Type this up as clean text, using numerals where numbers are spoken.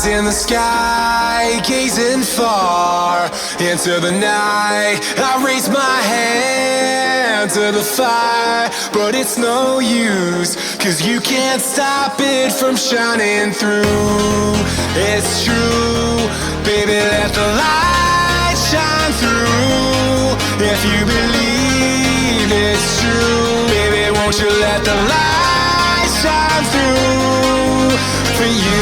in the sky, gazing far into the night. I raise my hand to the fire, but it's no use, 'cause you can't stop it from shining through. It's true, baby, let the light shine through. If you believe it's true, baby, won't you let the light shine through for you?